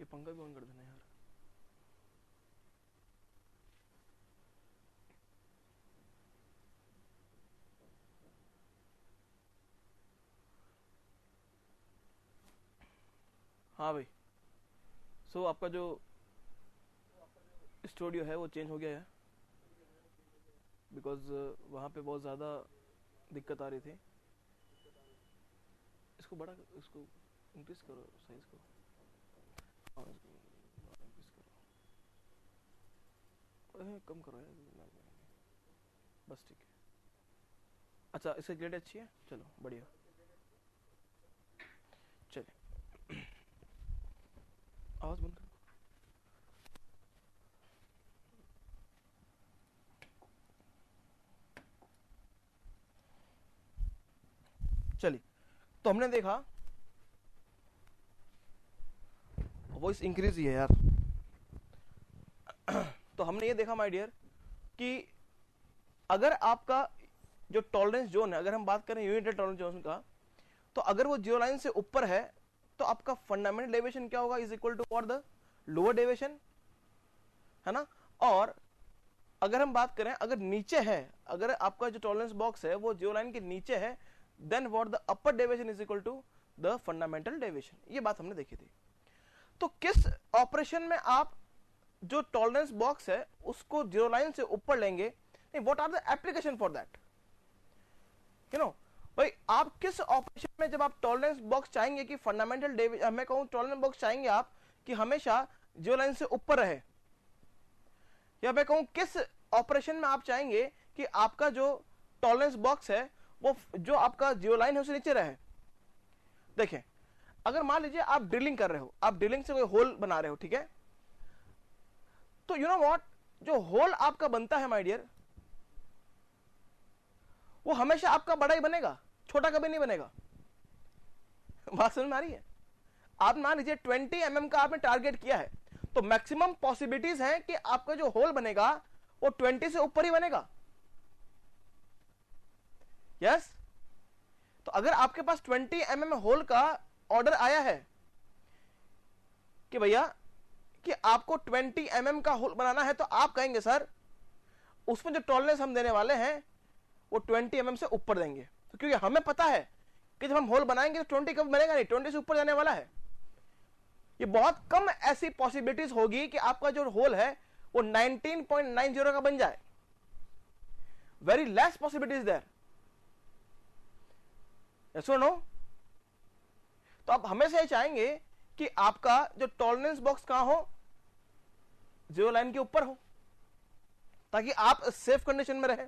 ये पंखा भी ऑन कर देना यार। हाँ भाई, सो आपका जो स्टूडियो है वो चेंज हो गया है बिकॉज वहाँ पे बहुत ज़्यादा दिक्कत आ रही थी। इसको बड़ा, इसको इंक्रीज करो साइज को। हाँ, इंक्रीज करो, कम करो यार, बस ठीक है। अच्छा, इसकी क्लियरिटी अच्छी है, चलो बढ़िया। चलिए आवाज़ बंद करो। चलिए, तो हमने देखा वॉइस इंक्रीज ही है यार। तो हमने ये देखा माय डियर कि अगर आपका जो टॉलरेंस जोन है, अगर हम बात करें यूनिट टॉलरेंस जोन का, तो अगर वो जीरो लाइन से ऊपर है तो आपका फंडामेंटल डेविएशन क्या होगा, is equal to for the lower deviation, है ना। और अगर हम बात करें अगर नीचे है, अगर आपका जो टॉलरेंस बॉक्स है वो जीरो लाइन के नीचे है, then for the upper deviation is equal to the fundamental deviation. ये बात हमने देखी थी। तो किस ऑपरेशन में आप जो टॉलरेंस बॉक्स है उसको जीरो लाइन से ऊपर लेंगे, नहीं, what are the application for that, you know भाई। आप किस ऑपरेशन में जब आप टॉलरेंस बॉक्स चाहेंगे कि फंडामेंटल डेविएशन, मैं कहूं टॉलरेंस बॉक्स चाहेंगे आप कि हमेशा जीरो लाइन से ऊपर रहे, या मैं कहूं किस ऑपरेशन में आप चाहेंगे कि आपका जो टॉलरेंस बॉक्स है वो जो आपका जीरो लाइन है उससे नीचे रहे। देखें, अगर मान लीजिए आप ड्रिलिंग कर रहे हो, आप ड्रिलिंग से कोई होल बना रहे हो, ठीक है, तो यू नो व्हाट, जो होल आपका बनता है माय डियर, वो हमेशा आपका बड़ा ही बनेगा, छोटा कभी नहीं बनेगा। बात समझ में आ रही है। आप मान लीजिए 20 mm का आपने टारगेट किया है, तो मैक्सिमम पॉसिबिलिटीज है कि आपका जो होल बनेगा वो 20 से ऊपर ही बनेगा। यस, तो अगर आपके पास 20 mm होल का ऑर्डर आया है कि भैया कि आपको 20 mm का होल बनाना है, तो आप कहेंगे सर उसमें जो टॉलरेंस हम देने वाले हैं वो 20 mm से ऊपर देंगे, तो क्योंकि हमें पता है कि जब हम होल बनाएंगे तो 20 कब बनेगा नहीं, 20 से ऊपर जाने वाला है। ये बहुत कम ऐसी पॉसिबिलिटीज होगी कि आपका जो होल है वो 19.90 का बन जाए, very less possibilities there, yes और नो। तो आप हमेशा ये चाहेंगे कि आपका जो टॉलरेंस बॉक्स कहां हो, जीरो लाइन के ऊपर हो, ताकि आप सेफ कंडीशन में रहे।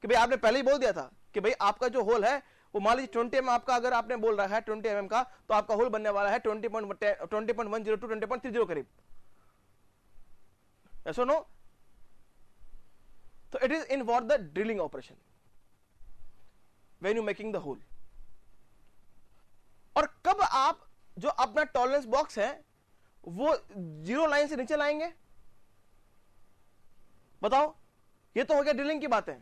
कि भाई आपने पहले ही बोल दिया था कि भाई आपका जो होल है वो मान लीजिए 20 mm आपका, अगर आपने बोल रखा है 20 mm का, तो आपका होल बनने वाला है 20.10 टू 20.30 करीब, ऐसा नो। तो it is in for the drilling operation when you making the hole. और कब आप जो अपना टॉलरेंस बॉक्स है वो जीरो लाइन से नीचे लाएंगे, बताओ। ये तो हो गया ड्रिलिंग की बातें।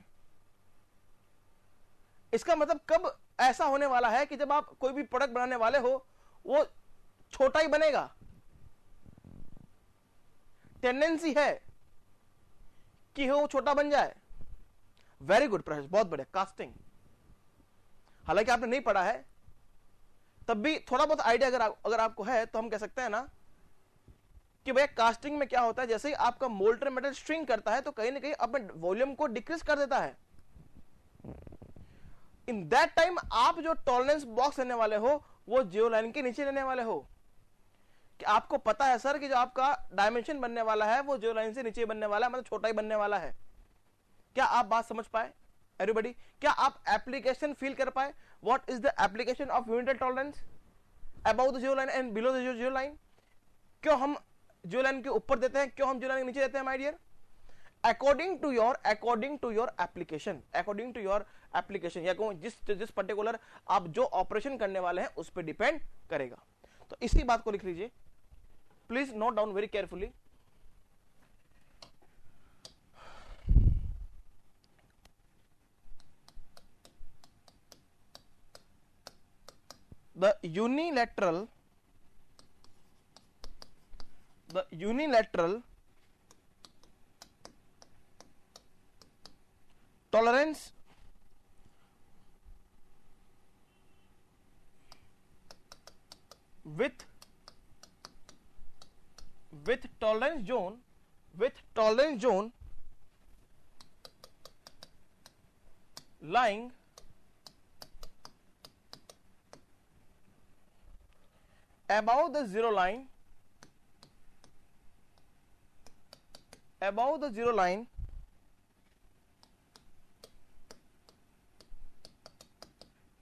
इसका मतलब कब ऐसा होने वाला है कि जब आप कोई भी प्रोडक्ट बनाने वाले हो वो छोटा ही बनेगा, टेंडेंसी है कि वो छोटा बन जाए। वेरी गुड प्रयास, बहुत बढ़िया। कास्टिंग, हालांकि आपने नहीं पढ़ा है तब भी थोड़ा बहुत आइडिया अगर आपको है तो हम कह सकते हैं ना कि भैया कास्टिंग में क्या होता है, जैसे ही आपका मोल्टर मेटल स्ट्रिंग करता है तो कहीं ना कहीं अपने वॉल्यूम को डिक्रीज कर देता है। इन दैट टाइम आप जो टॉलरेंस बॉक्स लेने वाले हो वो जीरो लाइन के नीचे लेने वाले हो, कि आपको पता है सर कि जो आपका डायमेंशन बनने वाला है वो जीरो लाइन से नीचे बनने वाला है, मतलब छोटा ही बनने वाला है। क्या आप बात समझ पाए एवरीबॉडी? क्या आप एप्लीकेशन फील कर पाए? What is the application of unilateral tolerance about the zero line and below the zero line? क्यों हम जीरो लाइन के ऊपर देते हैं, क्यों हम जीरो लाइन के नीचे देते हैं my dear? According to your application, according to your application, या कहूं जिस पर्टिकुलर आप जो ऑपरेशन करने वाले हैं उस पर डिपेंड करेगा। तो इसी बात को लिख लीजिए, please note down very carefully. The unilateral the unilateral tolerance with tolerance zone lying above the zero line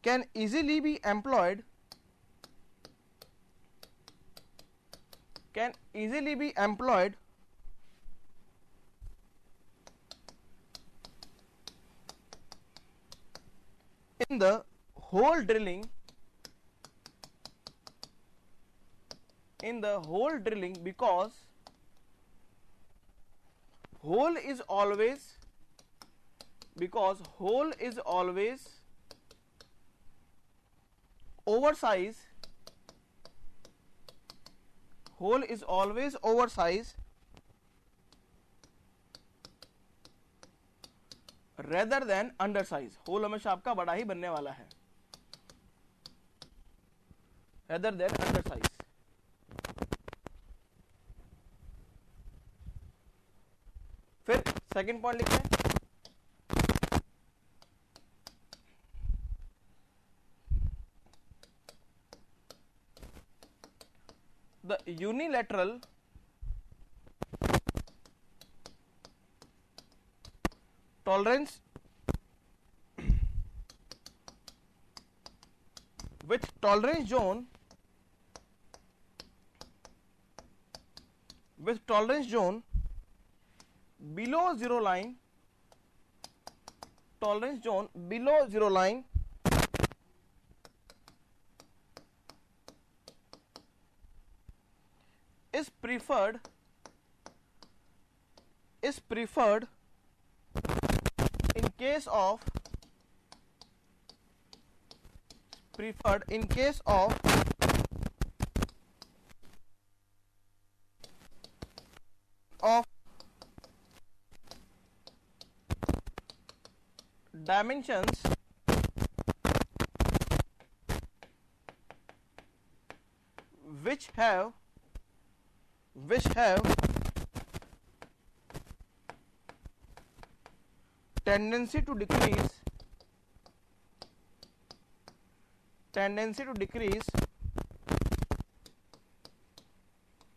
can easily be employed in the hole drilling because hole is always oversized rather than undersize. Hole हमेशा आपका बड़ा ही बनने वाला है rather than undersize. फिर second point लिखते हैं, the unilateral tolerance with tolerance zone below zero line is preferred in case of dimensions which have tendency to decrease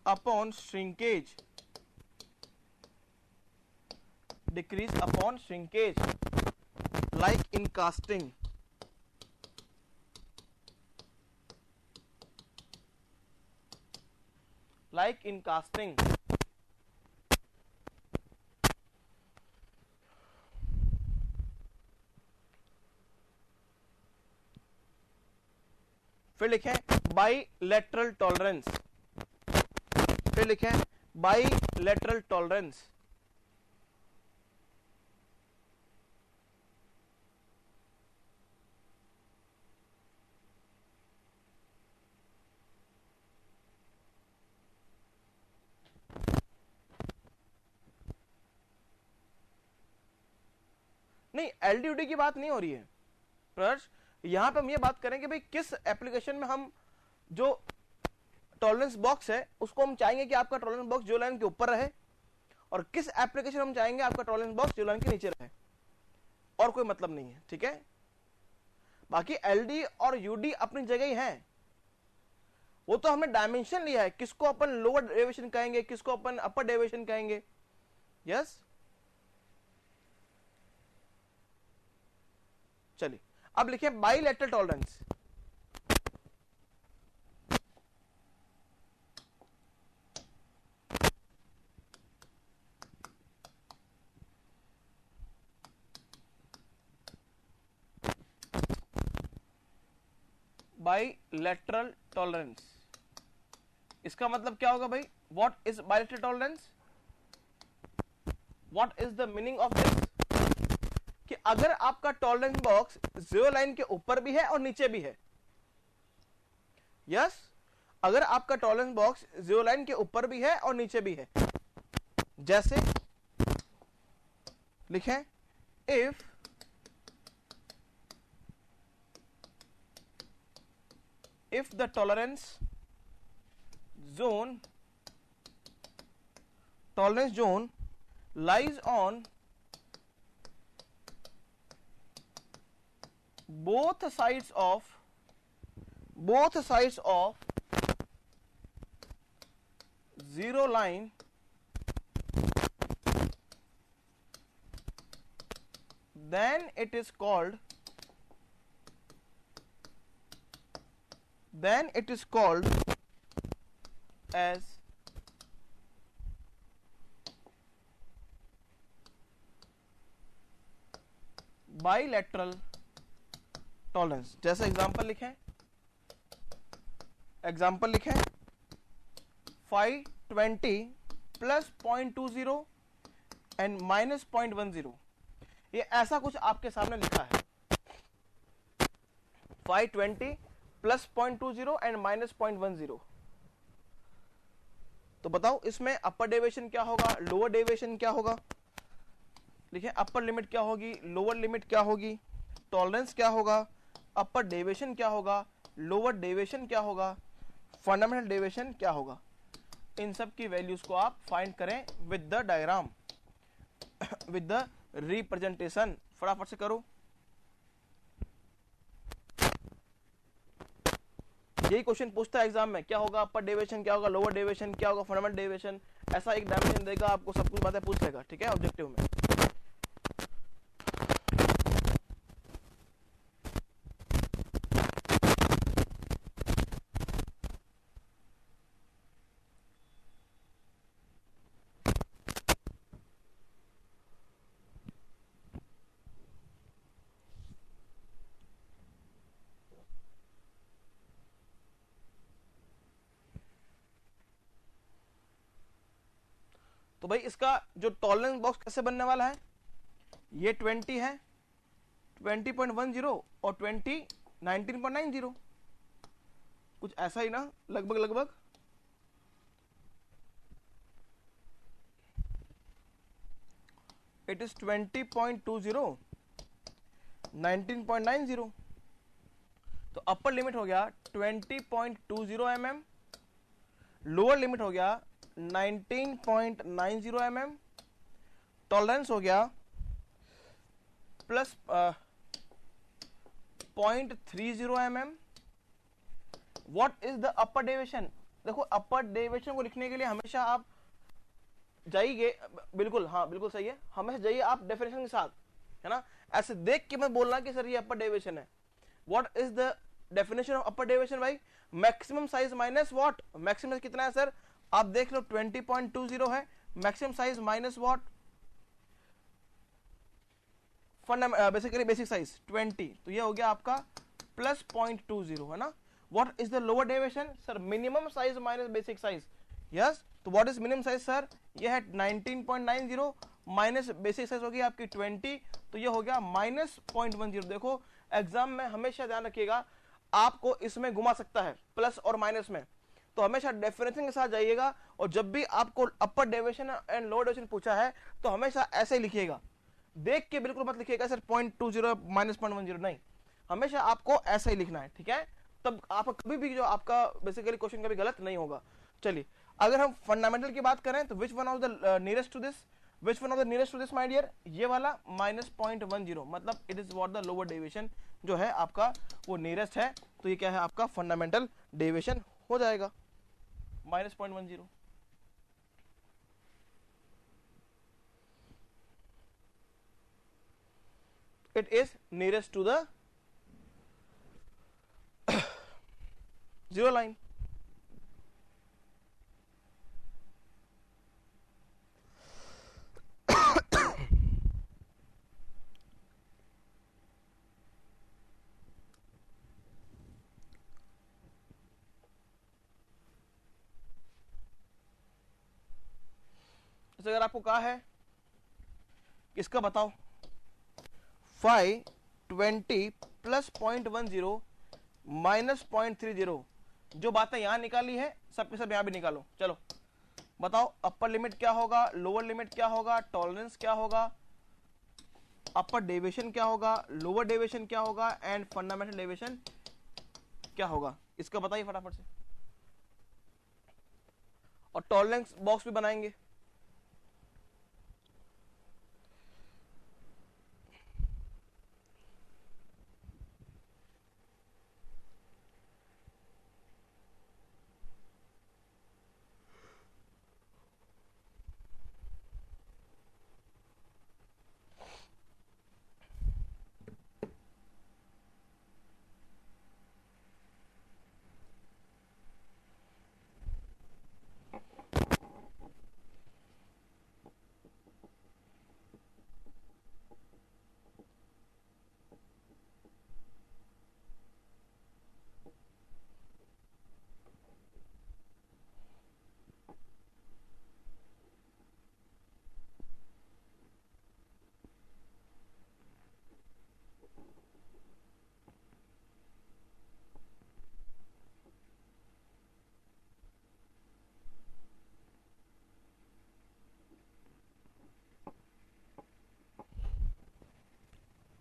upon shrinkage, like in casting. फिर लिखें बाइलेटरल टॉलरेंस, नहीं एलडीयूडी की बात नहीं हो रही है प्रदर्श, यहां पे हम ये बात करेंगे भाई किस एप्लीकेशन में हम जो टॉलरेंस बॉक्स है उसको हम चाहेंगे कि आपका टॉलरेंस बॉक्स जो लाइन के ऊपर रहे, और किस एप्लीकेशन हम चाहेंगे आपका टॉलरेंस बॉक्स जो लाइन के नीचे रहे, और कोई मतलब नहीं है, ठीक है। बाकी एलडी और यूडी अपनी जगह ही है, वो तो हमने डायमेंशन लिया है, किसको अपन लोअर डेविएशन कहेंगे, किसको अपन अपर डेविएशन कहेंगे। यस, चलिए अब लिखिए बाइलेटरल टॉलरेंस। बाइलेटरल टॉलरेंस, इसका मतलब क्या होगा भाई, what is bilateral tolerance, what is the meaning of this, कि अगर आपका टॉलरेंस बॉक्स जीरो लाइन के ऊपर भी है और नीचे भी है, यस, अगर आपका टॉलरेंस बॉक्स जीरो लाइन के ऊपर भी है और नीचे भी है, जैसे लिखें if the tolerance zone lies on both sides of zero line, then it is called as bilateral tolerance. जैसे एग्जांपल लिखें फाई 20 प्लस 0.20 एंड माइनस 0.10, ये ऐसा कुछ आपके सामने लिखा है, फाई 20 प्लस 0.20 एंड माइनस 0.10। तो बताओ इसमें अपर डेविएशन क्या होगा, लोअर डेविएशन क्या होगा? लिखें अपर लिमिट क्या होगी, लोअर लिमिट क्या होगी, टॉलरेंस क्या होगा, अपर डेविएशन क्या होगा, लोअर डेविएशन क्या होगा, फंडामेंटल डेविएशन क्या होगा। इन सब की वैल्यूज को आप फाइंड करें with the diagram, with the representation. फटाफट से करो। यही क्वेश्चन पूछता है एग्जाम में, क्या होगा अपर डेविएशन, क्या होगा लोअर डेविएशन, क्या होगा फंडामेंटल डेविएशन। ऐसा एक डायमेंशन देगा आपको, सब कुछ बातें पूछ लेगा, ठीक है, ऑब्जेक्टिव में। तो भाई इसका जो टॉलरेंस बॉक्स कैसे बनने वाला है, ये 20 है, 20.10 और 20 19.90, कुछ ऐसा ही ना, लगभग इट इज 20.20 19.90। तो अपर लिमिट हो गया 20.20 mm, लोअर लिमिट हो गया 19.90 mm, टॉलरेंस हो गया plus 0.30 mm। What is the upper deviation? देखो अपर डेविएशन को लिखने के लिए हमेशा आप जाइए, बिल्कुल हाँ बिल्कुल सही है, हमेशा जाइए आप डेफिनेशन के साथ, है ना, ऐसे देख के मत बोलना कि सर ये अपर डेविएशन है। What is the definition of upper deviation भाई? Maximum size minus what, maximum size कितना है सर, आप देख लो 20.20 है, maximum size minus what, basically basic size 20, तो ये हो गया आपका प्लस 0.20, है ना। What is the lower deviation sir? Minimum size minus basic size, yes. तो what is minimum size sir? ये है 19.90 माइनस बेसिक साइज होगी आपकी 20, तो ये हो गया माइनस 0.10। देखो एग्जाम में हमेशा ध्यान रखिएगा, आपको इसमें घुमा सकता है प्लस और माइनस में, तो हमेशा डेफिनेशन के साथ जाइएगा। और जब भी आपको upper deviation and lower deviation पूछा है तो हमेशा ऐसे ही लिखिएगा, देख के बिल्कुल मत लिखिएगा सर 0.20 माइनस 0.10, नहीं, हमेशा आपको ऐसा ही लिखना है, ठीक है। तब आप कभी भी जो आपका बेसिकली क्वेश्चन कभी गलत नहीं होगा। चलिए अगर हम फंडामेंटल की बात करें तो which one of the nearest to this, which one of the nearest to this my dear, ये वाला माइनस 0.10, मतलब it is what the lower deviation जो है आपका वो नियरेस्ट है, तो ये क्या है आपका फंडामेंटल डेविएशन हो जाएगा minus 0.10। it is nearest to the zero line। अगर आपको कहा है इसका बताओ फाई 20 प्लस 0.10 माइनस 0.30, जो बातें यहां निकाली है सब के सब यहां भी निकालो। चलो बताओ, अपर लिमिट क्या होगा, लोअर लिमिट क्या होगा, टॉलरेंस क्या होगा, अपर डेविएशन क्या होगा, लोअर डेविएशन क्या होगा, एंड फंडामेंटल डेविएशन क्या होगा, इसका बताइए फटाफट से। और टॉलरेंस बॉक्स भी बनाएंगे।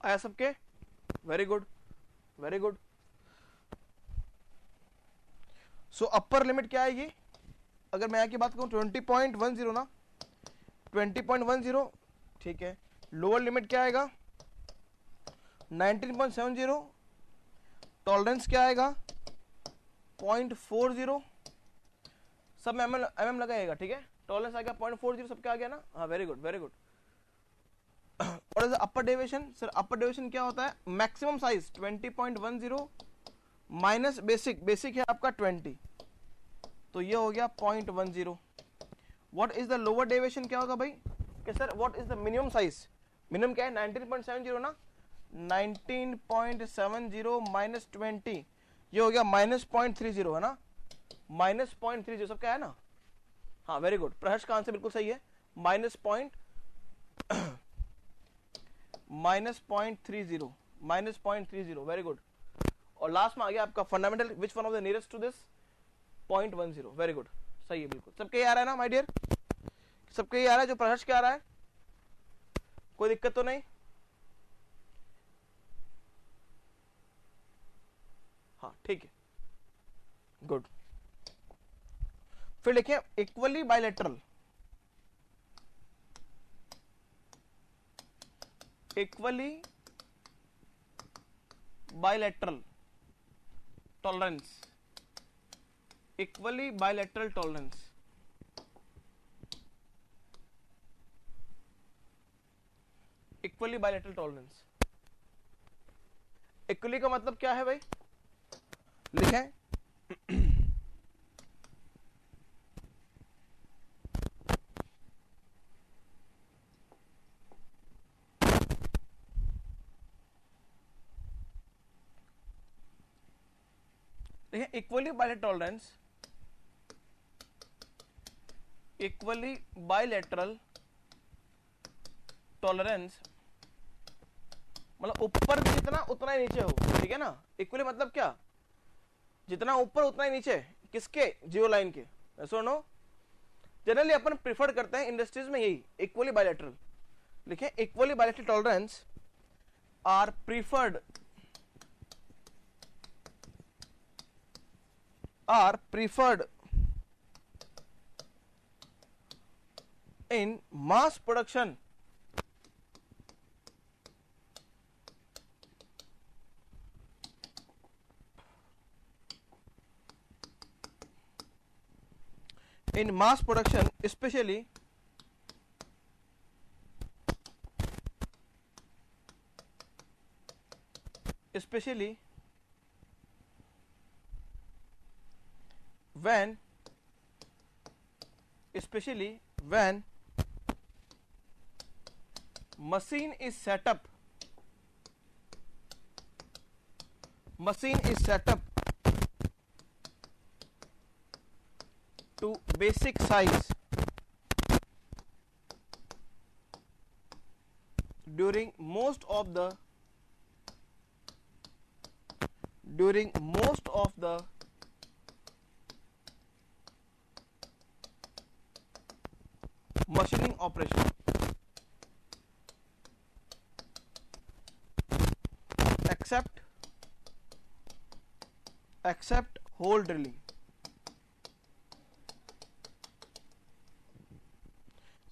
आया सबके? Very good, very good. So upper limit क्या आएगी, अगर मैं यहां की बात करूं 20.10 ना, 20.10, ठीक है। लोअर लिमिट क्या आएगा 19.70, टॉलरेंस क्या आएगा 0.40, सब में mm लगाएगा, ठीक है। टॉलरेंस आ गया 0.40, सबका आ गया ना, हाँ वेरी गुड, वेरी गुड। और is upper deviation, sir upper deviation क्या होता है, maximum size 20.10 minus basic, basic है आपका 20, तो ये हो गया 0.10। What is the lower deviation, क्या होगा भाई कि sir what is the minimum size, minimum क्या है 19.70 ना, 19.70 माइनस 20, ये हो गया माइनस 0.30 है ना, माइनस 0.30 सब क्या है ना, हाँ वेरी गुड। प्रहर्ष का आंसर बिल्कुल सही है, माइनस 0.30, माइनस 0.30, वेरी गुड। और लास्ट में आ गया आपका fundamental, which one of the nearest to this 0.10, very good, सही है बिल्कुल। सबके ये आ रहा है ना माय डियर, सबके ये आ रहा है जो प्रहर्ष क्या आ रहा है, कोई दिक्कत तो नहीं, हाँ ठीक है, गुड। फिर लिखिए equally bilateral, equally bilateral tolerance, equally bilateral tolerance, equally bilateral tolerance. Equally का मतलब क्या है भाई, लिखें equally bilateral tolerance, equally bilateral tolerance मतलब ऊपर जितना उतना ही नीचे हो, ठीक है ना। इक्वली मतलब क्या, जितना ऊपर उतना ही नीचे, किसके, जियो लाइन के, ऐसा नो। जनरली अपन प्रिफर करते हैं इंडस्ट्रीज में यही इक्वली बायलैटरल। लिखें equally bilateral tolerance are preferred in mass production especially when machine is set up to basic size during most of the drilling operation, except hole drilling.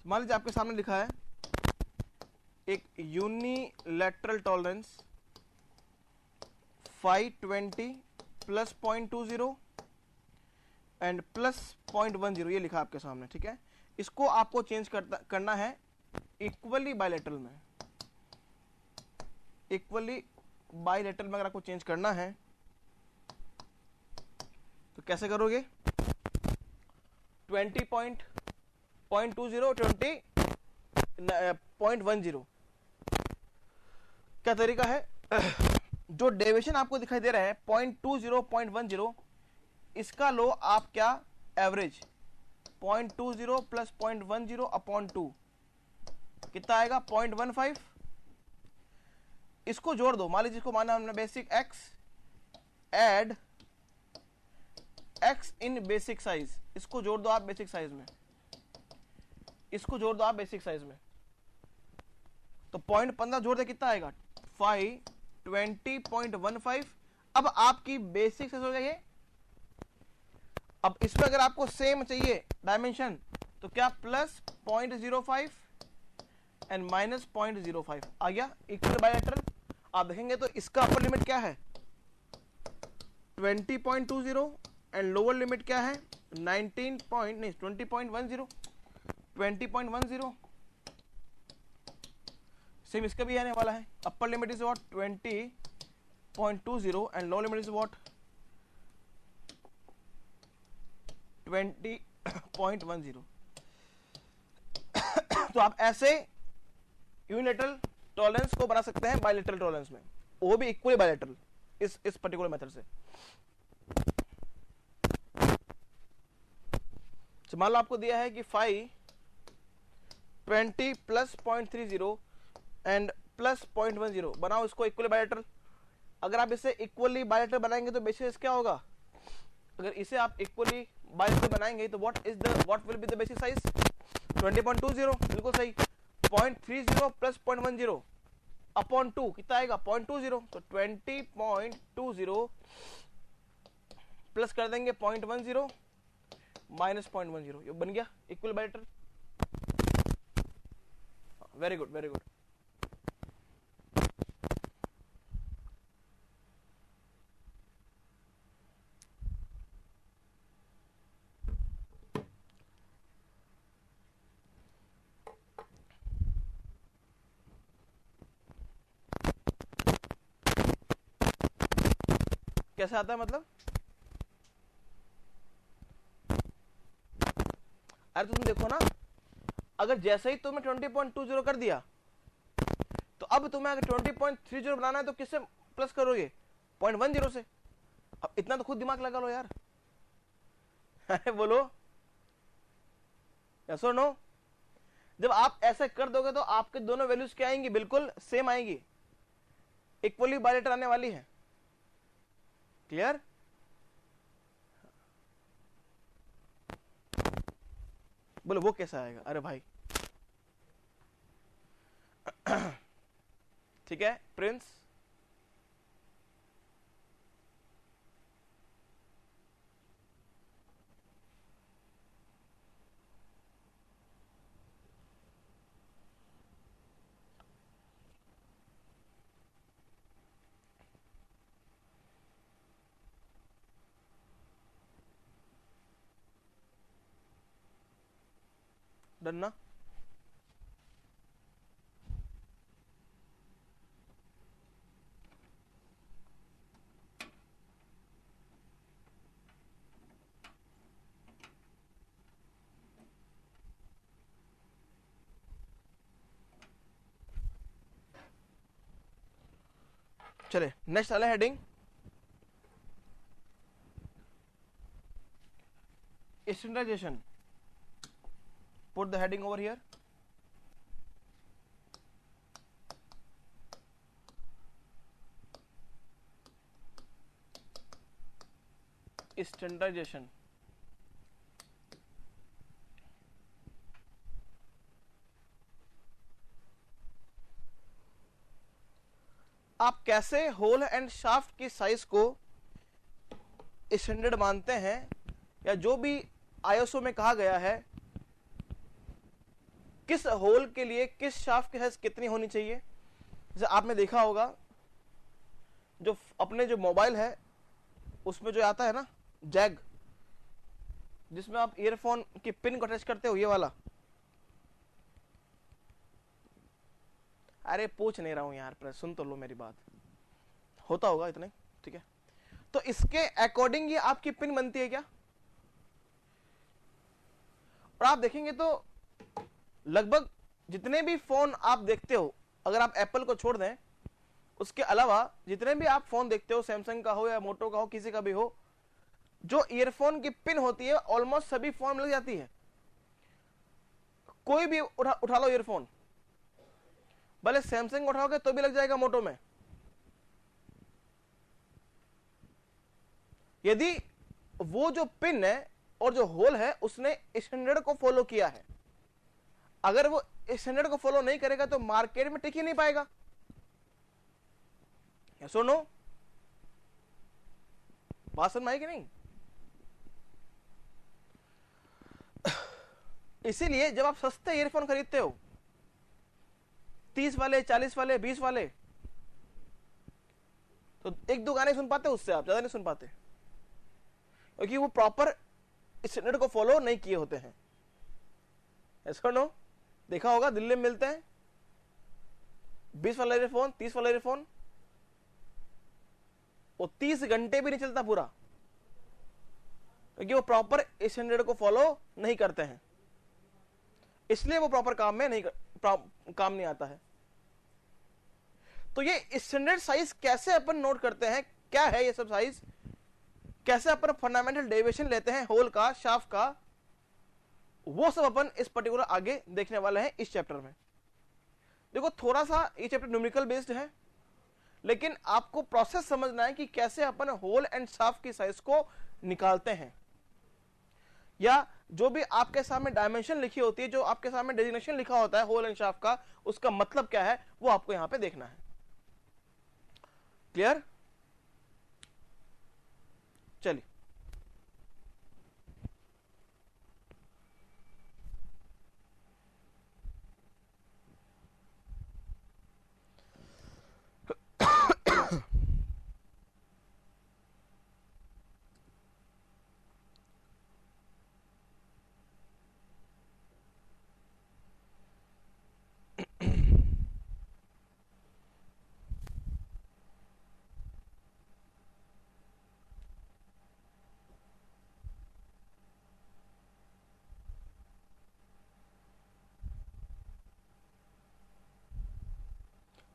मान लीजिए आपके सामने लिखा है एक unilateral tolerance 520 plus 0.20 and plus 0.10, ये लिखा आपके सामने, ठीक है। इसको आपको चेंज करना है इक्वली बायलैटरल में। इक्वली बायलैटरल में अगर आपको चेंज करना है तो कैसे करोगे? 20.20 20.10 क्या तरीका है? जो डेविएशन आपको दिखाई दे रहा है 0.20 0.10, इसका लो आप क्या एवरेज 0.20 प्लस 0.10 अपॉन 2 कितना आएगा? 0.15। इसको जोड़ दो, मान लीजिए इसको माना हमने बेसिक एक्स, एड एक्स इन बेसिक साइज, इसको जोड़ दो आप बेसिक साइज में, इसको जोड़ दो आप बेसिक साइज में, तो 0.15 जोड़ दे कितना आएगा? 520.15। अब आपकी बेसिक साइज हो गई है। अब इसमें अगर आपको सेम चाहिए डायमेंशन तो क्या प्लस 0.05 एंड माइनस 0.05 आ गया इक्वल बायलैटरल। आप देखेंगे तो इसका अपर लिमिट क्या है? 20.20 एंड लोअर लिमिट क्या है? 20.10। सेम इसका भी आने वाला है। Upper limit is what? 20.20 and lower limit is what? 20.10। तो आप ऐसे यूनिलैटरल टॉलरेंस को बना सकते हैं बायलैटरल टॉलरेंस में, वो भी इक्वली बायलैटरल, इस पर्टिकुलर मेथड से। मान लो आपको दिया है कि 520 प्लस 0.30 एंड प्लस 0.10, बनाओ इसको इक्वली बायलैटरल। अगर आप इसे इक्वली बायलैटरल बनाएंगे तो बेसिस क्या होगा? अगर इसे आप इक्वली बायलैटरल बनाएंगे तो what will be the basis size? 20.20, बिल्कुल सही। 0.30 प्लस 0.10 अपॉन 2 कितना आएगा? 0.20, तो 20.20 प्लस कर देंगे 0.10 माइनस 0.10, ये बन गया equal bilateral. Very good, very good. कैसे आता है मतलब? अरे तुम देखो ना, अगर जैसे ही तुमने 20.20 कर दिया तो अब तुम्हें अगर 20.30 बनाना है तो किससे प्लस करोगे? 0.10 से। अब इतना तो खुद दिमाग लगा लो यार। बोलो यस और नो। जब आप ऐसे कर दोगे तो आपके दोनों वैल्यूज क्या आएंगी? बिल्कुल सेम आएंगी, इक्वली बायलैटरल आने वाली है। क्लियर? बोलो वो कैसा आएगा? अरे भाई ठीक है प्रिंस, डन ना? चले नेक्स्ट वाला heading standardisation. Put the heading over here. Standardisation. आप कैसे होल एंड शाफ्ट की साइज को स्टैंडर्ड मानते हैं, या जो भी आईएसओ में कहा गया है किस होल के लिए किस शाफ्ट की साइज कितनी होनी चाहिए। जैसे आपने देखा होगा जो अपने जो मोबाइल है उसमें जो आता है ना जैग, जिसमें आप ईयरफोन की पिन को अटैच करते हो, ये वाला। अरे पूछ नहीं रहा हूं यार, पर सुन तो लो मेरी बात, होता होगा इतने, ठीक है। तो इसके अकॉर्डिंग ये आपकी पिन बनती है क्या? और आप देखेंगे तो लगभग जितने भी फोन आप देखते हो, अगर आप एप्पल को छोड़ दें, उसके अलावा जितने भी आप फोन देखते हो, सैमसंग का हो या मोटो का हो, किसी का भी हो, जो ईयरफोन की पिन होती है ऑलमोस्ट सभी फोन में लग जाती है। कोई भी उठा लो ईयरफोन, भले सैमसंग उठाओगे तो भी लग जाएगा, मोटो में। यदि वो जो पिन है और जो होल है उसने स्टैंडर्ड को फॉलो किया है, अगर वो स्टैंडर्ड को फॉलो नहीं करेगा तो मार्केट में टिक ही नहीं पाएगा। यस और नो? बात समझ में आई कि नहीं? इसीलिए जब आप सस्ते ईयरफोन खरीदते हो, 30 वाले, 40 वाले, 20 वाले, तो एक दो गाने सुन पाते, उससे आप ज्यादा नहीं सुन पाते, क्योंकि वो प्रॉपर स्टैंडर्ड को फॉलो नहीं किए होते हैं। ऐसा नो? देखा होगा दिल्ली में मिलते हैं 20 वाला ईयरफोन, 30 वाला ईयरफोन, वो 30 घंटे भी नहीं चलता पूरा, क्योंकि वो प्रॉपर स्टैंडर्ड को फॉलो नहीं करते हैं, इसलिए वो प्रॉपर काम में काम नहीं आता है। तो ये स्टैंडर्ड साइज कैसे अपन नोट करते हैं, क्या है ये सब साइज, कैसे अपन फंडामेंटल डेविएशन लेते हैं होल का, शाफ्ट का, वो सब अपन इस पर्टिकुलर आगे देखने वाले हैं इस चैप्टर में। देखो थोड़ा सा ये चैप्टर न्यूमेरिकल बेस्ड है, लेकिन आपको प्रोसेस समझना है कि कैसे अपन होल एंड शाफ्ट की साइज को निकालते हैं, या जो भी आपके सामने डायमेंशन लिखी होती है, जो आपके सामने डेजिग्नेशन लिखा होता है होल एंड शाफ्ट का, उसका मतलब क्या है वो आपको यहां पे देखना है। क्लियर? चलिए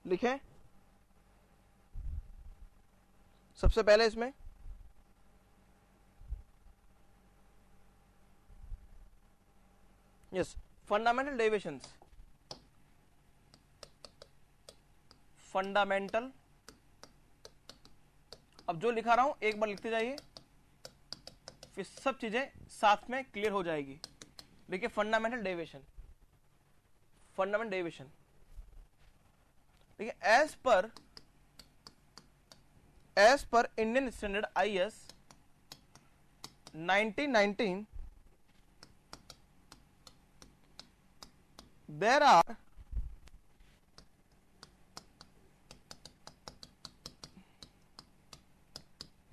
लिखें सबसे पहले इसमें यस फंडामेंटल डेविएशंस, फंडामेंटल, अब जो लिखा रहा हूं एक बार लिखते जाइए, फिर सब चीजें साथ में क्लियर हो जाएगी। देखिए फंडामेंटल डेविएशन, फंडामेंटल डेविएशन, देखिए एज पर Indian standard IS 1919 there are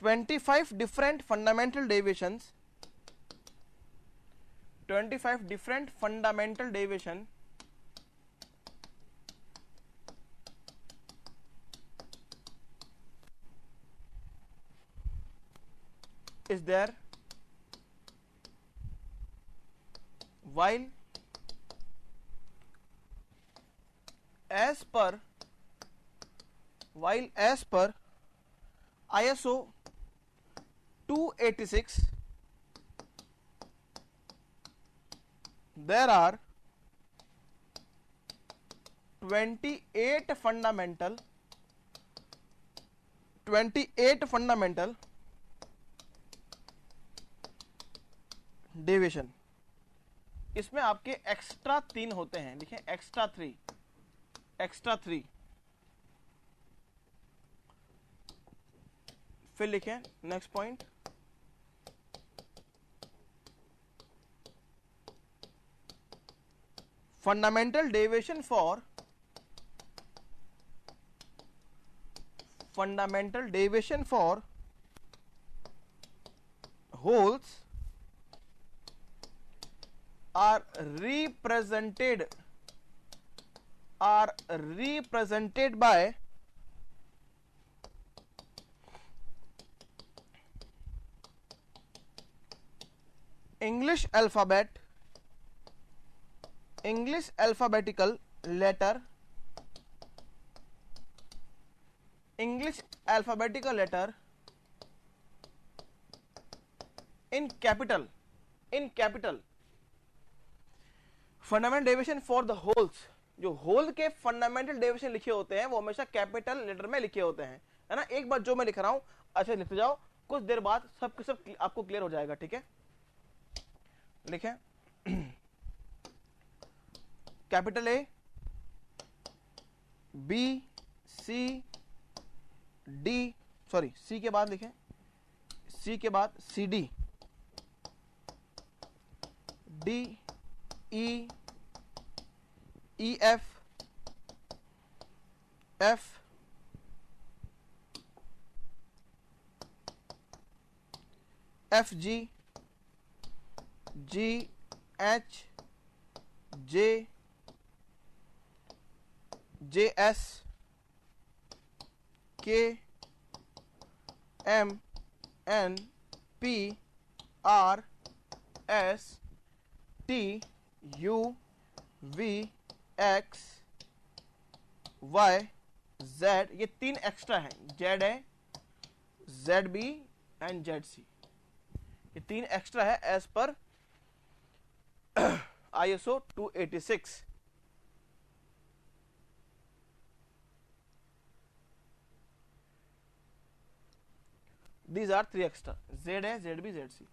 25 different fundamental deviations, 25 different fundamental deviation is there while as per ISO 286 there are 28 fundamental deviation. इसमें आपके एक्स्ट्रा 3 होते हैं, लिखें एक्स्ट्रा 3, फिर लिखें next point, fundamental deviation for holes are represented by English alphabetical letter in capital fundamental deviation for the holes, जो whole के fundamental deviation लिखे होते हैं वो हमेशा कैपिटल लेटर में लिखे होते हैं, है ना। एक बार जो मैं लिख रहा हूं अच्छे लिखते जाओ, कुछ देर बाद सब आपको क्लियर हो जाएगा, ठीक है। लिखें capital A, B, C, D, sorry C के बाद लिखें, सी के बाद सी, डी, डी, ई, ई, एफ, एफ, एफ, जी, जी, एच, जे, जे, एस, के, M, N, P, are, S, T, you, we, x, Y, Z, ये तीन एक्स्ट्रा हैं, जेड है, Z B and Z C, ये तीन एक्स्ट्रा है as per ISO 286। These are three extra, ZA, ZB, ZC.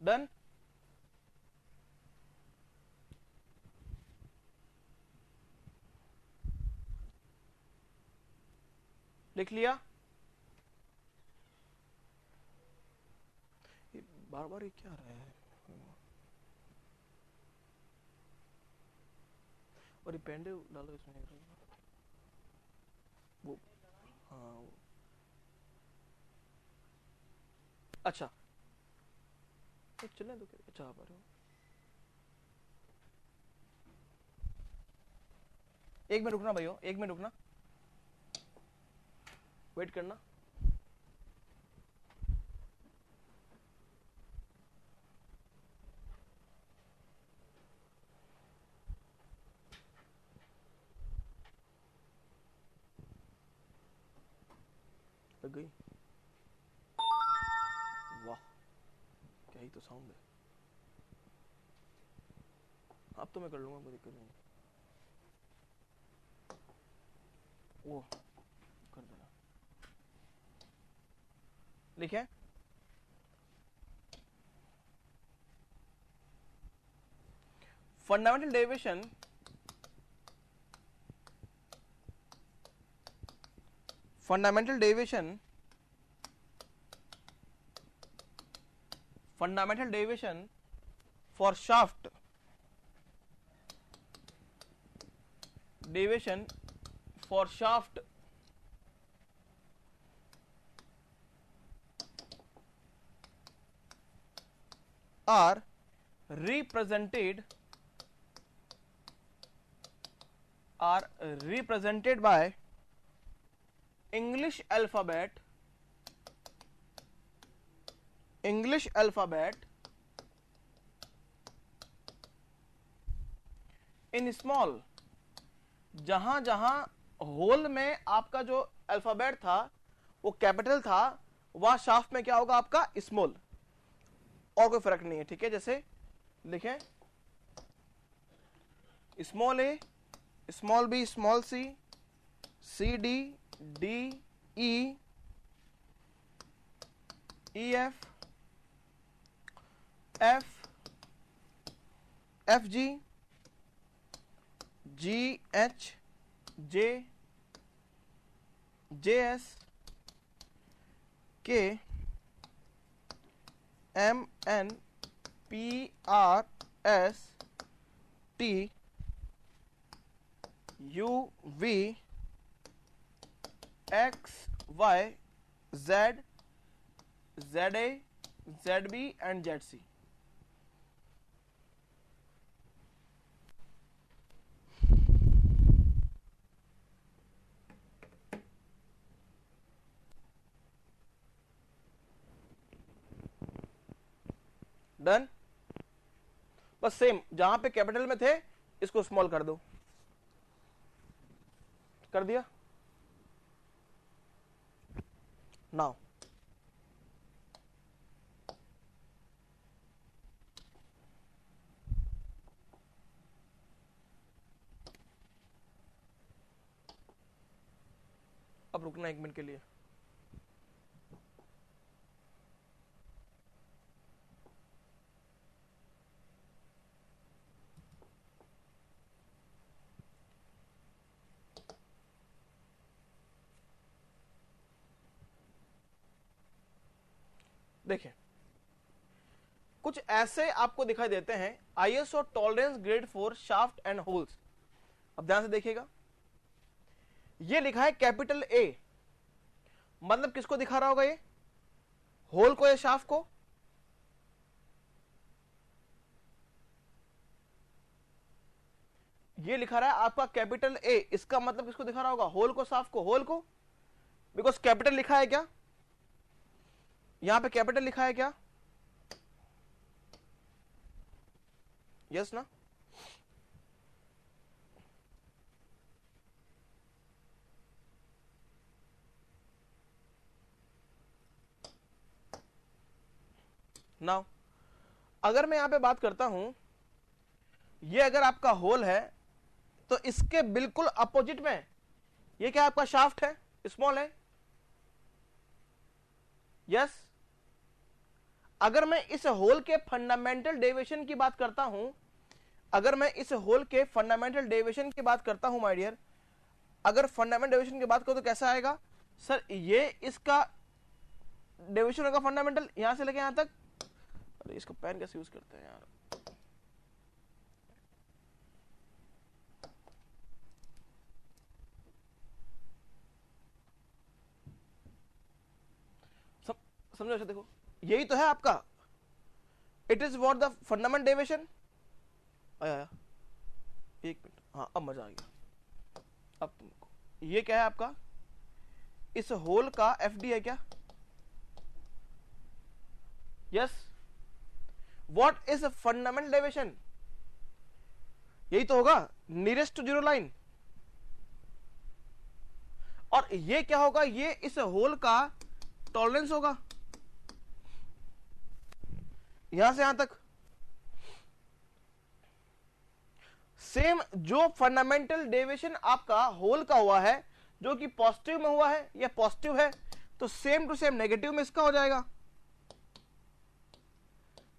Done? लिख लिया? बार बार ये क्या रहा है? और ये पेंडिव डालो इसमें, वो हाँ वो। अच्छा तो चलें तो क्या, अच्छा आप आ रहे हो, एक मिनट रुकना भाइयों, एक मिनट रुकना, वेट करना। लग गई, वाह क्या ही तो साउंड है। अब तो मैं कर लूंगा, कोई दिक्कत नहीं। वो कर देना, लिखे fundamental fundamental deviation for shaft are represented by English alphabet in small। जहां जहां होल में आपका जो अल्फाबेट था वो कैपिटल था, वहां शाफ्ट में क्या होगा आपका स्मॉल, और कोई फर्क नहीं है। ठीक है, जैसे लिखें small a, small b, small c, C D, D E, E F, F G, ji H, J, J S, के, M N, P R S T, you we, x Y, z, z a, z B and Z c. Done. बस same जहां पे capital में थे इसको small कर दो, कर दिया। नाउ अब रुकना 1 मिनट के लिए। देखिए कुछ ऐसे आपको दिखाई देते हैं ISO tolerance grade 4 shaft and holes. अब ध्यान से देखिएगा, ये लिखा है कैपिटल ए, मतलब किसको दिखा रहा होगा ये, होल को या शाफ्ट को। ये लिखा रहा है आपका कैपिटल ए, इसका मतलब किसको दिखा रहा होगा, होल को, शाफ्ट को, होल को, बिकॉज कैपिटल लिखा है क्या, यहां पे कैपिटल लिखा है क्या, यस ना। नाउ अगर मैं यहां पे बात करता हूं, ये अगर आपका होल है तो इसके बिल्कुल अपोजिट में ये क्या आपका शाफ्ट है, स्मॉल है, यस। अगर मैं इस होल के फंडामेंटल डेविएशन की बात करता हूं, अगर मैं इस होल के फंडामेंटल डेविएशन की बात करता हूं माय डियर, अगर फंडामेंटल डेविएशन की बात करो तो कैसा आएगा सर, ये इसका डेविएशन होगा फंडामेंटल यहां से लेके यहां तक। अरे इसको पेन कैसे यूज करते हैं यार, समझो। अच्छा देखो, यही तो है आपका, it is what the fundamental deviation. आया 1 मिनट, हाँ अब मजा आ गया। अब तुमको ये क्या है आपका, इस होल का एफडी है क्या, yes. What is fundamental deviation, यही तो होगा, नियरेस्ट टू जीरो लाइन। और ये क्या होगा, ये इस होल का टॉलरेंस होगा, यहां से यहां तक। सेम जो फंडामेंटल डेविएशन आपका होल का हुआ है, जो कि पॉजिटिव में हुआ है, या पॉजिटिव है, तो सेम टू सेम नेगेटिव में इसका हो जाएगा,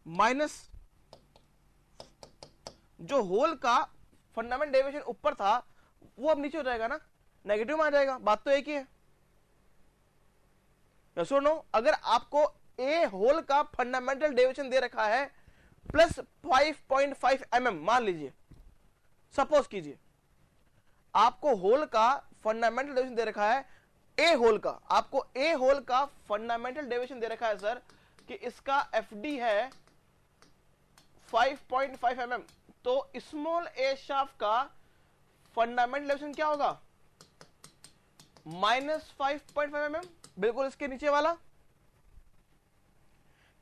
माइनस जो होल का फंडामेंटल डेविएशन ऊपर था वो अब नीचे हो जाएगा ना, नेगेटिव में आ जाएगा, बात तो एक ही है। यस और नो? अगर आपको ए होल का फंडामेंटल डेविएशन दे रखा है प्लस 5.5 mm, मान लीजिए, सपोज कीजिए आपको होल का फंडामेंटल डेविएशन दे रखा है, ए होल का, आपको ए होल का फंडामेंटल डेविएशन दे रखा है सर कि इसका एफडी है 5.5 mm, तो स्मॉल ए शाफ्ट का फंडामेंटल डेविएशन क्या होगा? -5.5 mm, बिल्कुल इसके नीचे वाला।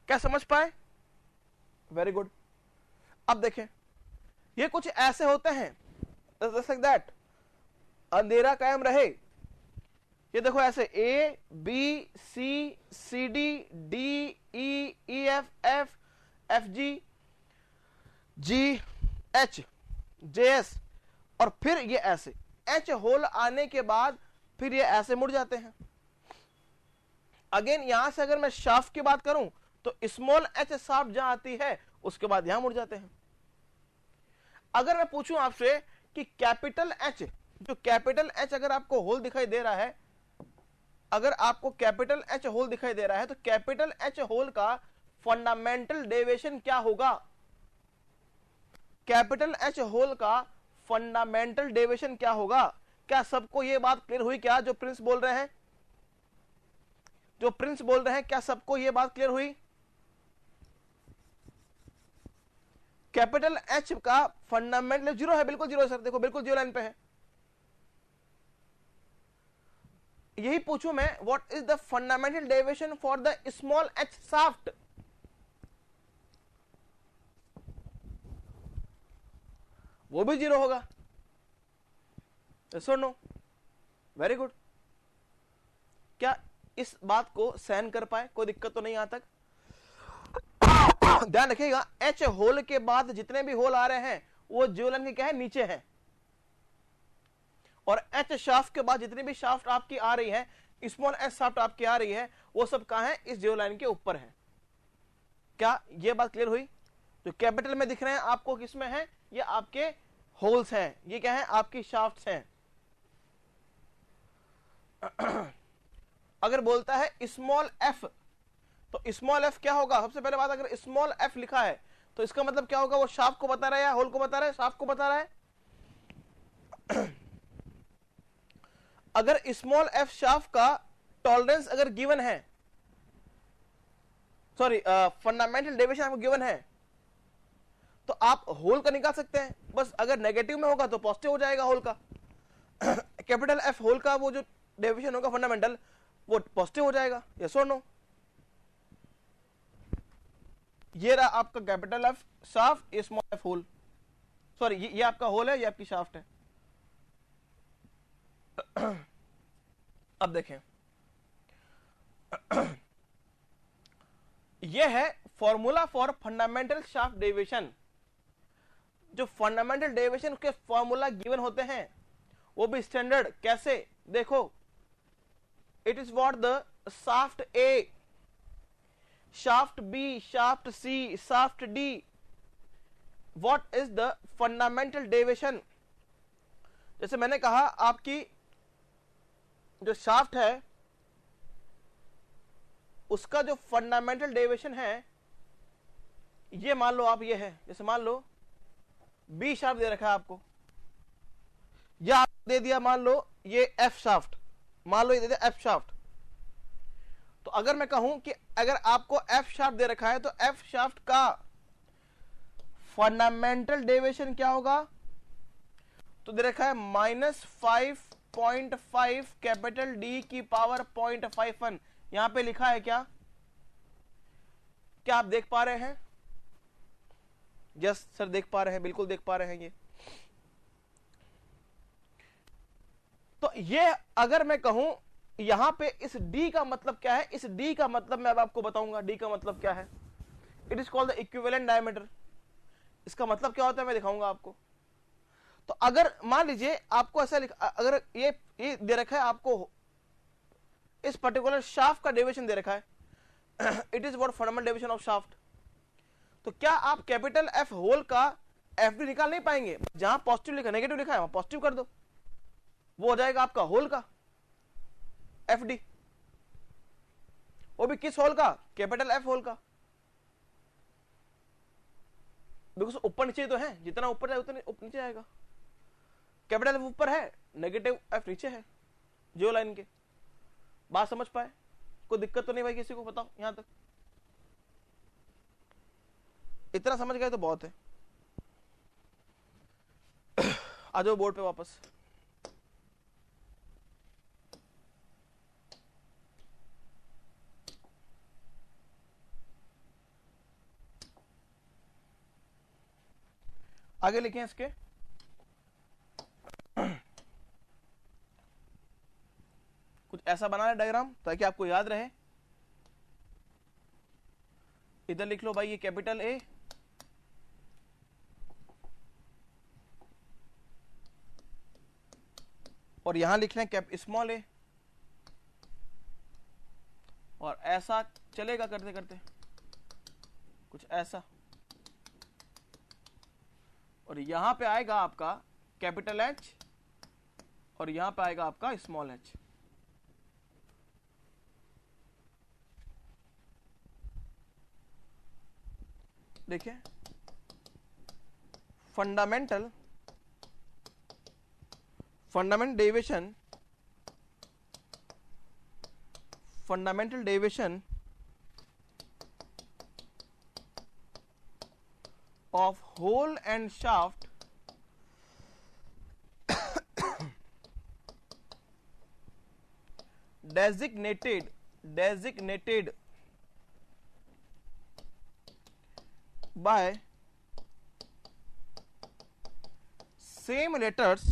क्या समझ पाए? Very good. अब देखें, ये कुछ ऐसे होते हैं like that, अंधेरा कायम रहे। ये देखो ऐसे A B C C D D E E F F F G ji H J S, और फिर ये ऐसे एच होल आने के बाद फिर ये ऐसे मुड़ जाते हैं। अगेन यहां से अगर मैं शाफ्ट की बात करूं तो स्मॉल एच शाफ्ट जहां आती है उसके बाद यहां मुड़ जाते हैं। अगर मैं पूछूं आपसे कि कैपिटल एच, जो कैपिटल एच अगर आपको होल दिखाई दे रहा है, अगर आपको कैपिटल एच होल दिखाई दे रहा है तो कैपिटल एच होल का फंडामेंटल डेविएशन क्या होगा? कैपिटल एच होल का फंडामेंटल डेविएशन क्या होगा? क्या सबको यह बात क्लियर हुई? क्या जो प्रिंस बोल रहे हैं, जो प्रिंस बोल रहे हैं, क्या सबको यह बात क्लियर हुई? कैपिटल एच का फंडामेंटल जीरो है, बिल्कुल जीरो है सर, देखो बिल्कुल जीरो लाइन पे है। यही पूछूं मैं, what is the fundamental deviation for the small H shaft? वो भी जीरो होगा। yes or no? Very good. क्या इस बात को सहन कर पाए? कोई दिक्कत तो नहीं यहां तक? ध्यान रखिएगा, एच होल के बाद जितने भी होल आ रहे हैं वो जियो लाइन के क्या है? नीचे है। और एच शाफ्ट के बाद जितनी भी शाफ्ट आपकी आ रही है, स्मॉल एच शाफ्ट आपकी आ रही है, वो सब कहां है? इस जियो लाइन के ऊपर है। क्या ये बात क्लियर हुई? जो कैपिटल में दिख रहे हैं आपको किसमें है? ये आपके होल्स हैं, ये क्या है? आपकी शाफ्ट्स हैं। अगर बोलता है स्मॉल एफ, तो स्मॉल एफ क्या होगा? सबसे पहले बात, अगर स्मॉल एफ लिखा है तो इसका मतलब क्या होगा? वो शाफ्ट को बता रहा है या होल को बता रहा है? शाफ्ट को बता रहा है। अगर स्मॉल एफ शाफ्ट का टॉलरेंस अगर गिवन है, सॉरी फंडामेंटल डेविएशन आपको गिवन है, तो आप होल का निकाल सकते हैं। बस अगर नेगेटिव में होगा तो पॉजिटिव हो जाएगा होल का। कैपिटल एफ होल का वो जो डेविएशन होगा फंडामेंटल, वो पॉजिटिव हो जाएगा। यस और नो? ये रहा आपका कैपिटल एफ शाफ्ट, ये स्मॉल एफ होल, सॉरी ये आपका होल है, ये आपकी शाफ्ट है। अब देखें, यह है formula for fundamental shaft deviation. जो फंडामेंटल डेविएशन के फॉर्मूला गिवन होते हैं वो भी स्टैंडर्ड। कैसे? देखो, it is what the shaft A, shaft B, shaft C, shaft D, what is the fundamental deviation. जैसे मैंने कहा, आपकी जो शाफ्ट है उसका जो फंडामेंटल डेविएशन है, ये मान लो आप, ये है, जैसे मान लो बी शाफ्ट दे रखा है आपको, या आप दे दिया मान लो ये एफ शाफ्ट, मान लो ये दे दिया एफ शाफ्ट। तो अगर मैं कहूं कि अगर आपको एफ शाफ्ट दे रखा है तो एफ शाफ्ट का फंडामेंटल डेविएशन क्या होगा? तो दे रखा है -5.5 कैपिटल डी की पावर 0.51। यहां पे लिखा है क्या? क्या आप देख पा रहे हैं? यस सर, देख पा रहे हैं, बिल्कुल देख पा रहे हैं। ये तो ये अगर मैं कहूं यहां पे इस D का मतलब क्या है? इस D का मतलब मैं अब आपको बताऊंगा D का मतलब क्या है। It is called the equivalent diameter. इसका मतलब क्या होता है मैं दिखाऊंगा आपको। तो अगर मान लीजिए आपको ऐसा अगर ये दे रखा है आपको, इस पर्टिकुलर शाफ्ट का डेविएशन दे रखा है, it is what fundamental deviation of shaft. तो क्या आप कैपिटल एफ होल का एफ डी निकाल नहीं पाएंगे? जहां पॉजिटिव लिखा, नेगेटिव लिखा है वहां पॉजिटिव कर दो, वो हो जाएगा आपका होल का एफ डी। वो भी किस होल का, कैपिटल एफ होल का, बिकॉज ऊपर नीचे तो है, जितना ऊपर जाए उतना नीचे आएगा। कैपिटल एफ ऊपर है, नेगेटिव एफ नीचे है जियो लाइन के। बात समझ पाए? कोई दिक्कत तो नहीं भाई किसी को? बताओ यहां तक इतना समझ गए तो बहुत है। आ जाओ बोर्ड पे वापस। आगे लिखें इसके, कुछ ऐसा बना है डायग्राम ताकि आपको याद रहे। इधर लिख लो भाई ये कैपिटल ए, और यहां लिख रहे हैं स्मॉल ए, और ऐसा चलेगा करते करते कुछ ऐसा, और यहां पे आएगा आपका कैपिटल एच, और यहां पे आएगा आपका स्मॉल एच। देखिए fundamental deviation of hole and shaft designated by same letters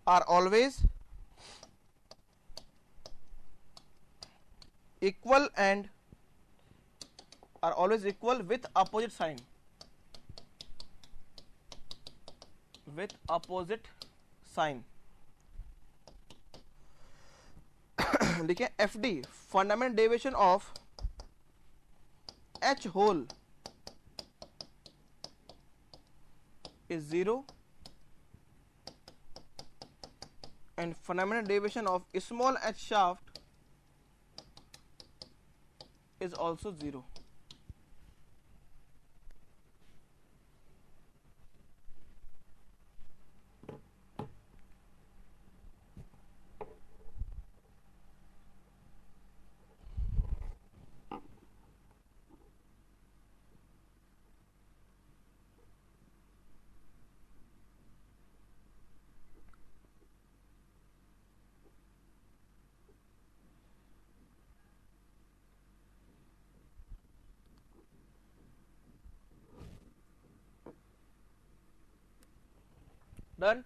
are always equal and are always equal with opposite sign, लिखे FD fundamental deviation of H hole is 0 and fundamental deviation of small h shaft is also 0. Done?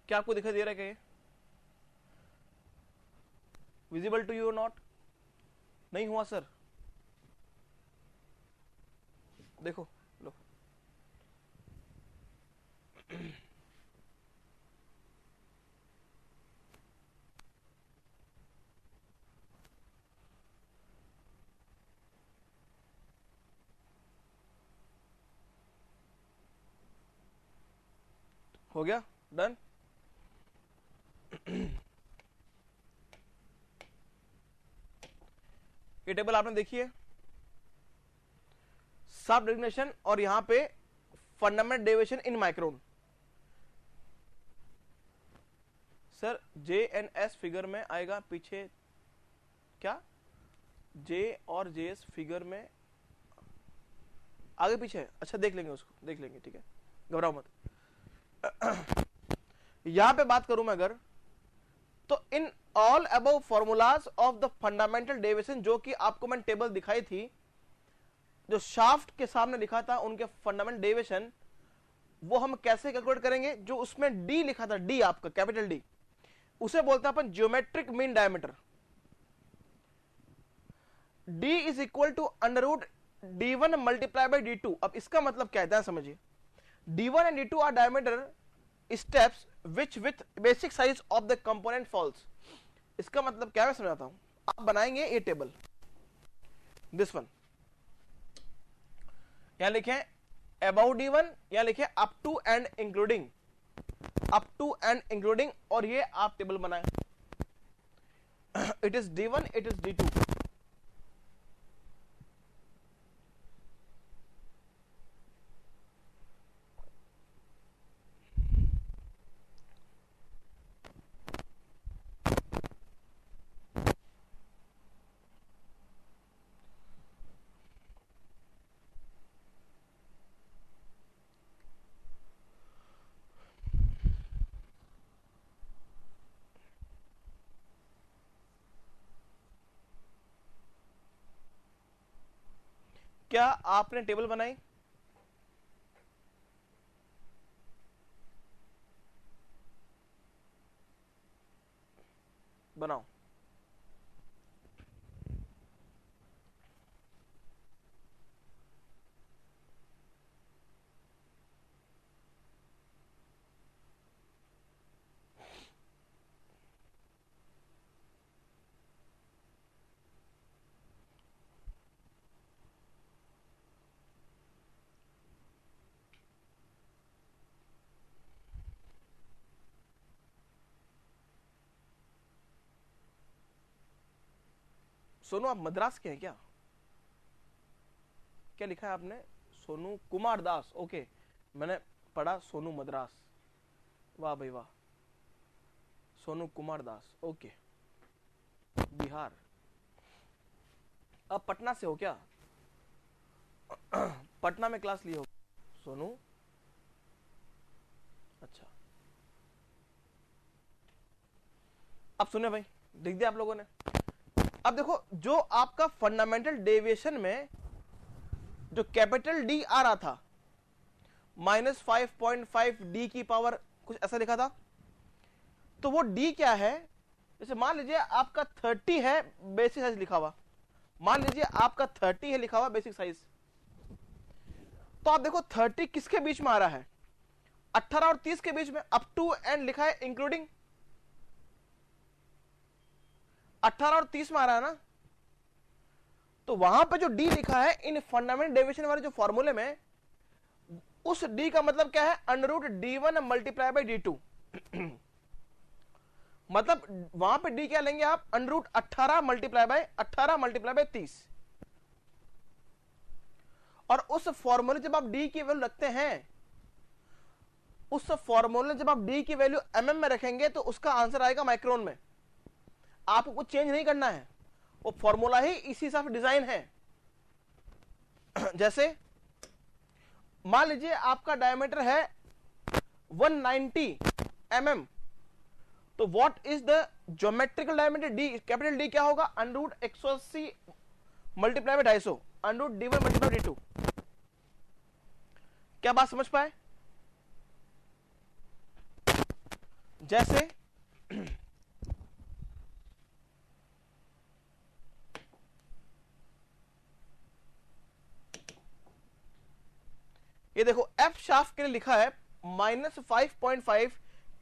क्या आपको दिखाई दे रहा है? क्या visible to you not? नहीं हुआ sir? देखो लो, हो गया? डन? ये टेबल आपने देखी है, सब डेफिनेशन और यहां पे fundamental deviation in micron. Sir J and S figure में आएगा पीछे क्या, जे और जे एस फिगर में आगे पीछे है, अच्छा देख लेंगे उसको, देख लेंगे, ठीक है, घबराओ मत। यहां पे बात करूं मैं अगर, तो in all above formulas of the fundamental deviation, जो कि आपको मैंने टेबल दिखाई थी, जो शाफ्ट के सामने लिखा था उनके फंडामेंटल डेविएशन, वो हम कैसे कैलकुलेट करेंगे, जो उसमें डी लिखा था, डी आपका कैपिटल डी, उसे बोलते हैं अपन geometric mean diameter. D is equal to under root d1 multiply by d2। अब इसका मतलब क्या है, ध्यान समझिए, d1 and d2 are diameter steps which with basic size of the component falls. इसका मतलब क्या, मैं समझाता हूं, आप बनाएंगे ये टेबल, दिस वन, यहां लिखे अबाउट d1, यहां लिखे up to and including, up to and including, और ये आप टेबल बनाए, it is d1, it is d2। क्या आपने टेबल बनाई, बनाओ। सोनू आप मद्रास के हैं क्या, क्या लिखा है आपने, सोनू कुमार दास, ओके, मैंने पढ़ा सोनू मद्रास, वाह भाई वाह, सोनू कुमार दास, ओके, बिहार। अब पटना से हो क्या, पटना में क्लास लिए हो सोनू, अच्छा। अब सुने भाई, दिख दिया आप लोगों ने। अब देखो, जो आपका फंडामेंटल डेविएशन में जो कैपिटल डी आ रहा था, -5.5 डी की पावर कुछ ऐसा लिखा था, तो वो डी क्या है, जैसे मान लीजिए आपका 30 है बेसिक साइज लिखा हुआ, मान लीजिए आपका 30 है लिखा हुआ बेसिक साइज, तो आप देखो 30 किसके बीच में आ रहा है, 18 और 30 के बीच में, अप टू एंड लिखा है इंक्लूडिंग, 18 और 30 में आ रहा है ना, तो वहां पे जो डी लिखा है इन फंडामेंटल डेविएशन वाले जो फॉर्मूले में, उस डी का मतलब क्या है, under root d1 multiply by d2। मतलब वहां पे डी क्या लेंगे आप, अंडर रूट 18 मल्टीप्लाई बाई 30। और उस फॉर्मूले जब आप डी की वैल्यू रखते हैं, उस फॉर्मूले जब आप डी की वैल्यू mm में रखेंगे, तो उसका आंसर आएगा माइक्रोन में। आपको कुछ चेंज नहीं करना है, वो फॉर्मूला ही इसी हिसाब से डिजाइन है। जैसे मान लीजिए आपका डायमीटर है 190 mm, तो what is the geometrical diameter, D capital D क्या होगा, under root 180 multiply by 250, under root d1 multiply d2। क्या बात समझ पाए, जैसे ये देखो एफ शाफ्ट के लिए लिखा है -5.5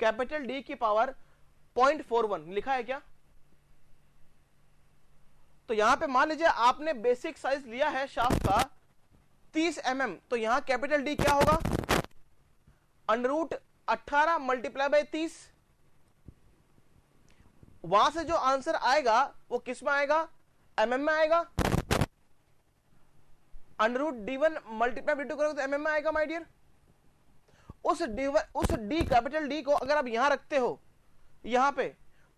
कैपिटल डी की पावर 0.41 लिखा है क्या, तो यहां पे मान लीजिए आपने बेसिक साइज लिया है शाफ्ट का 30 mm, तो यहां कैपिटल डी क्या होगा, अंडर रूट 18 मल्टीप्लाई बाई 30। वहां से जो आंसर आएगा वो किस में आएगा, mm में आएगा, under root d1 multiply d2 करोगे तो mm में आएगा माय डियर। उस डी कैपिटल डी को अगर आप यहां रखते हो, यहां पे,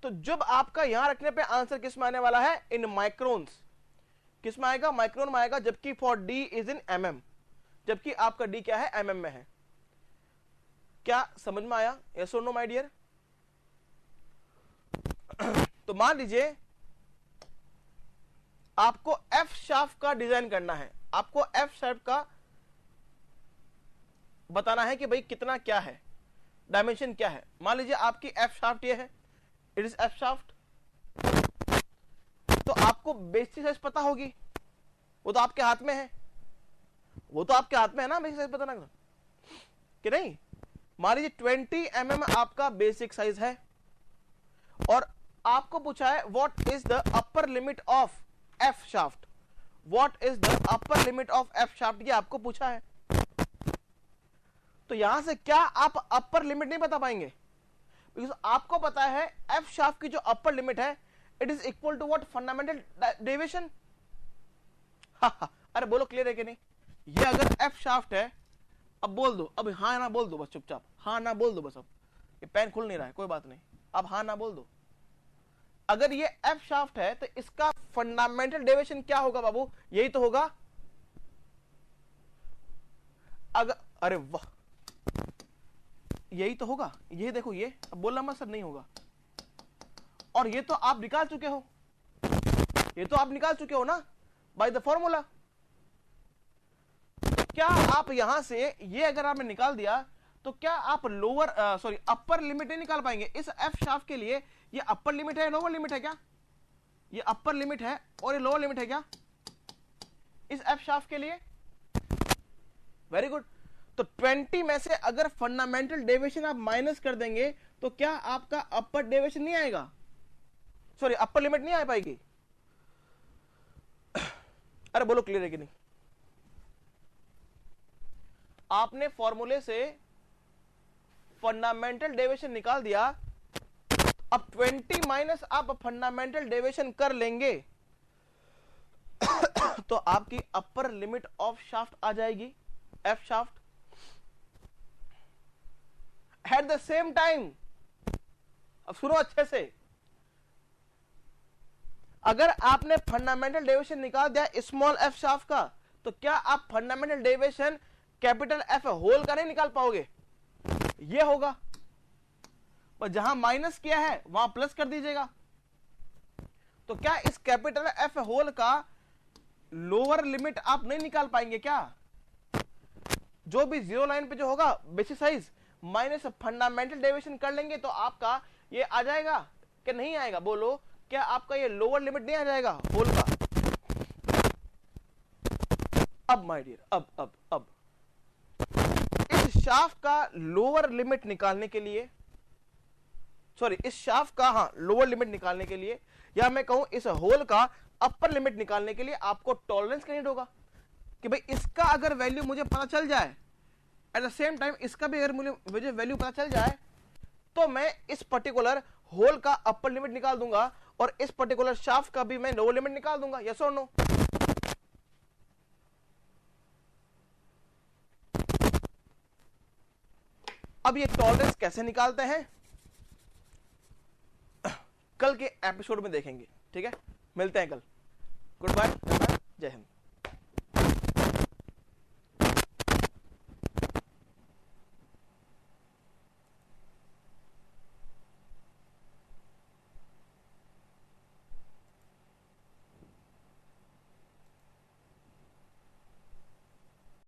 तो जब आपका यहां रखने पे आंसर किस में आने वाला है, इन माइक्रोन्स। किस में आएगा, माइक्रोन में आएगा, जबकि for D is in mm, जबकि आपका डी क्या है, mm में है। क्या समझ में आया, यस और नो माय डियर? तो मान लीजिए आपको एफ शाफ्ट का डिजाइन करना है, आपको एफ शाफ्ट का बताना है कि भाई कितना क्या है, डायमेंशन क्या है। मान लीजिए आपकी एफ शाफ्ट ये है, इट इज एफ शाफ्ट, तो आपको बेसिक साइज पता होगी, वो तो आपके हाथ में है, वो तो आपके हाथ में है ना बेसिक साइज बताना कि नहीं। मान लीजिए 20 mm आपका बेसिक साइज है और आपको पूछा है what is the upper limit of F shaft, what is the upper limit of F shaft, ये आपको पूछा है। तो यहां से क्या आप अपर लिमिट नहीं बता पाएंगे, बिकॉज आपको पता है एफ शाफ्ट की जो अपर लिमिट है it is equal to what, fundamental deviation. अरे बोलो क्लियर है कि नहीं? ये अगर एफ शाफ्ट है, अब बोल दो, अब हाँ ना बोल दो बस, चुपचाप हाँ ना बोल दो बस। अब ये पेन खुल नहीं रहा है, कोई बात नहीं, अब हाँ ना बोल दो। अगर ये एफ शाफ्ट है तो इसका फंडामेंटल डेविएशन क्या होगा बाबू, यही तो होगा। अगर, अरे वाह, यही तो होगा, ये देखो, ये अब बोलना मत सर नहीं होगा, और ये तो आप निकाल चुके हो, ये तो आप निकाल चुके हो ना बाय द फॉर्मूला। क्या आप यहां से ये अगर आपने निकाल दिया तो क्या आप लोअर सॉरी अपर लिमिट नहीं निकाल पाएंगे इस एफ शाफ्ट के लिए? ये अपर लिमिट है, लोअर लिमिट है क्या? ये अपर लिमिट है और ये लोअर लिमिट है क्या इस एफ शाफ्ट के लिए? Very good. तो 20 में से अगर फंडामेंटल डेविएशन आप माइनस कर देंगे तो क्या आपका अपर डेविएशन नहीं आएगा, सॉरी अपर लिमिट नहीं आ पाएगी? अरे बोलो क्लियर है कि नहीं? आपने फॉर्मूले से फंडामेंटल डेविएशन निकाल दिया, अब 20 माइनस आप फंडामेंटल डेविएशन कर लेंगे तो आपकी अपर लिमिट ऑफ शाफ्ट आ जाएगी, F shaft. At the same time, अब सुनो अच्छे से, अगर आपने फंडामेंटल डेविएशन निकाल दिया स्मॉल एफ शाफ्ट का, तो क्या आप fundamental deviation capital F hole का नहीं निकाल पाओगे? ये होगा, पर जहां माइनस किया है वहां प्लस कर दीजिएगा। तो क्या इस कैपिटल एफ होल का लोअर लिमिट आप नहीं निकाल पाएंगे क्या? जो भी जीरो लाइन पे जो होगा basic size minus fundamental deviation कर लेंगे तो आपका ये आ जाएगा कि नहीं आएगा? बोलो, क्या आपका ये लोअर लिमिट नहीं आ जाएगा होल का? अब माय डियर, अब इस शाफ्ट का लोअर लिमिट निकालने के लिए, सॉरी इस शाफ्ट का हाँ लोअर लिमिट निकालने के लिए, या मैं कहूं इस होल का अपर लिमिट निकालने के लिए आपको टॉलरेंस का नीड होगा कि भाई इसका अगर वैल्यू मुझे पता चल जाए, एट द सेम टाइम इसका भी अगर मुझे वैल्यू पता चल जाए, तो मैं इस पर्टिकुलर होल का अपर लिमिट निकाल दूंगा और इस पर्टिकुलर शाफ्ट का भी मैं लोअर लिमिट निकाल दूंगा। यस और नो? अब ये टॉलरेंस कैसे निकालते हैं कल के एपिसोड में देखेंगे, ठीक है? मिलते हैं कल। गुड बाय, जय हिंद।